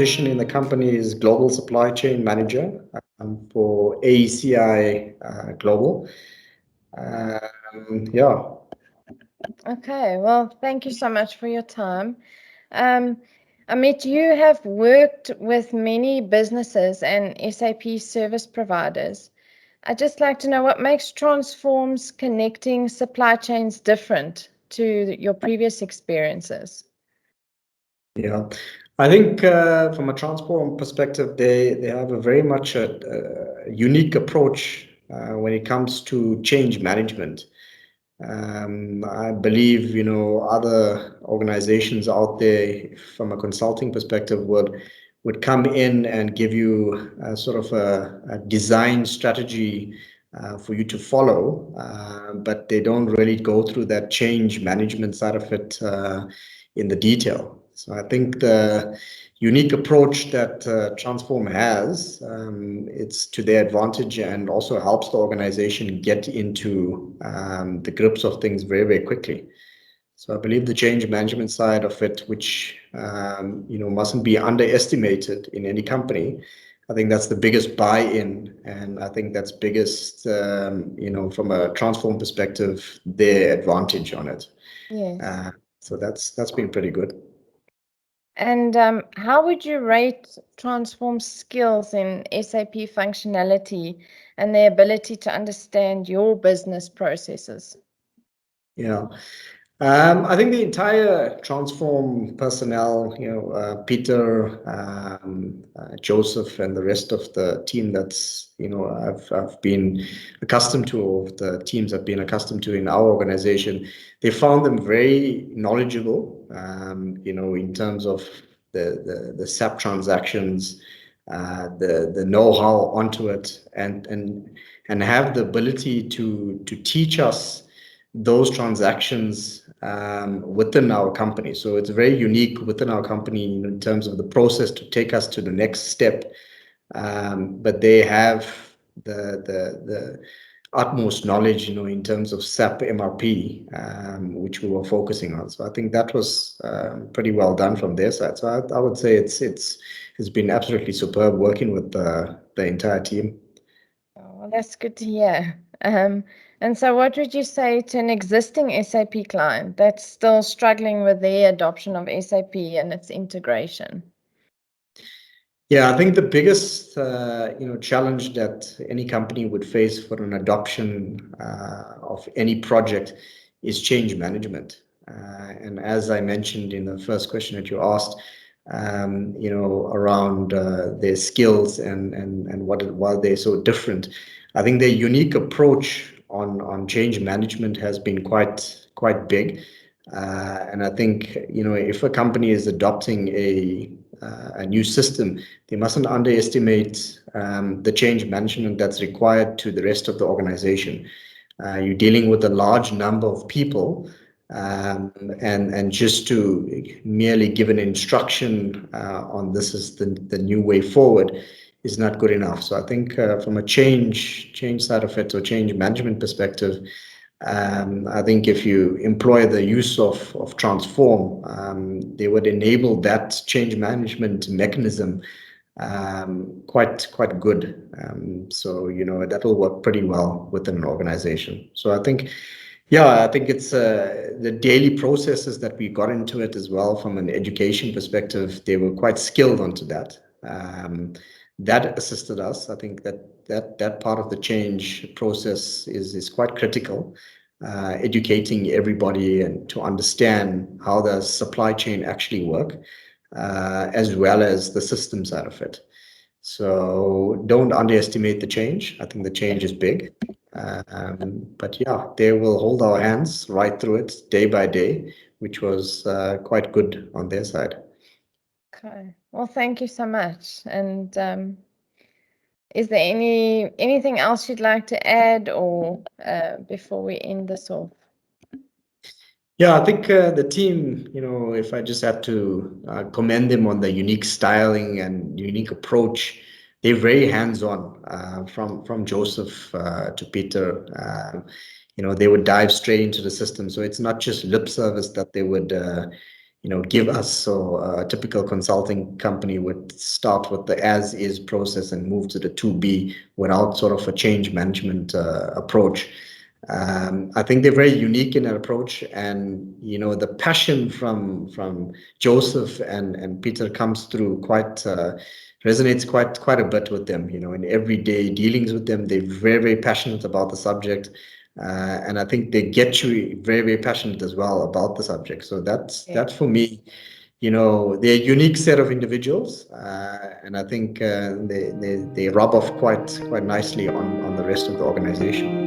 position in the company is Global Supply Chain Manager for AECI Global. Yeah. Okay, well, thank you so much for your time. Amit, you have worked with many businesses and SAP service providers. I'd just like to know what makes Transform's connecting supply chains different to your previous experiences. Yeah, I think from a Transform perspective, they have a very much a unique approach when it comes to change management. I believe, other organizations out there from a consulting perspective would come in and give you sort of a design strategy for you to follow, but they don't really go through that change management side of it in the detail. So I think the unique approach that Transform has, it's to their advantage and also helps the organization get into the grips of things very, very quickly. So I believe the change management side of it, which mustn't be underestimated in any company. I think that's the biggest buy-in, and I think that's biggest, from a Transform perspective, their advantage on it. Yes. So that's been pretty good. And how would you rate Transform's skills in SAP functionality and their ability to understand your business processes? Yeah. I think the entire Transform personnel, Peter, Joseph, and the rest of the team that's, I've been accustomed to, or the teams I've been accustomed to in our organization, they found them very knowledgeable, in terms of the SAP transactions, the know-how onto it, and have the ability to teach us those transactions within our company. So it's very unique within our company in terms of the process to take us to the next step. But they have the utmost knowledge, in terms of SAP MRP, which we were focusing on. So I think that was pretty well done from their side. So I would say it's been absolutely superb working with the entire team. Oh, well, that's good to hear. And so what would you say to an existing SAP client that's still struggling with their adoption of SAP and its integration? Yeah, I think the biggest challenge that any company would face for an adoption of any project is change management. And as I mentioned in the first question that you asked, around their skills and why they're so different, I think their unique approach on change management has been quite big. And I think, if a company is adopting a new system, they mustn't underestimate the change management that's required to the rest of the organization. You're dealing with a large number of people, and just to merely give an instruction on this is the new way forward is not good enough. So I think from a change side of it, or change management perspective, I think if you employ the use of Transform, they would enable that change management mechanism quite good. So that will work pretty well within an organization. So I think it's the daily processes that we got into it as well. From an education perspective, they were quite skilled onto that. That assisted us. I think that part of the change process is quite critical. Educating everybody and to understand how the supply chain actually work, as well as the system side of it. So don't underestimate the change. I think the change is big. But yeah, they will hold our hands right through it day by day, which was quite good on their side. Okay. Well, thank you so much. And is there anything else you'd like to add, or before we end this off? Yeah, I think the team, if I just had to commend them on the unique styling and unique approach, they're very hands-on, from Joseph to Peter. They would dive straight into the system. So it's not just lip service that they would, give us. So a typical consulting company would start with the as is process and move to the to be without sort of a change management approach. I think they're very unique in that approach, and the passion from Joseph and Peter comes through quite resonates quite a bit with them. In everyday dealings with them, they're very, very passionate about the subject. And I think they get you very, very passionate as well about the subject. So that's for me, they're a unique set of individuals, and I think they rub off quite nicely on the rest of the organization.